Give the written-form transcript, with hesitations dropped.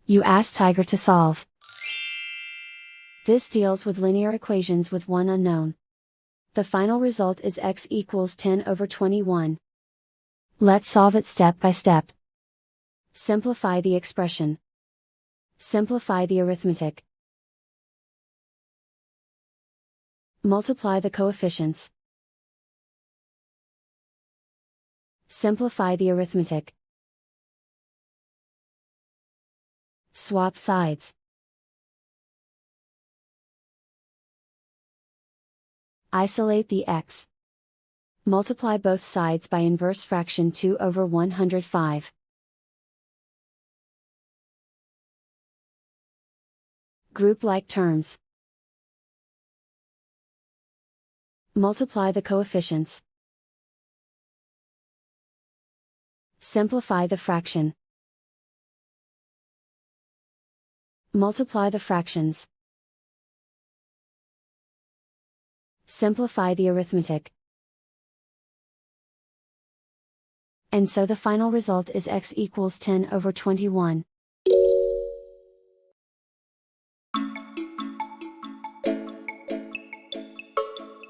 You ask Tiger to solve. This deals with linear equations with one unknown. The final result is x equals 10/21. Let's solve it step by step. Simplify the expression. Simplify the arithmetic. Multiply the coefficients. Simplify the arithmetic. Swap sides. Isolate the x. Multiply both sides by inverse fraction 2/105. Group like terms. Multiply the coefficients. Simplify the fraction. Multiply the fractions. Simplify the arithmetic. And so the final result is x equals 10/21.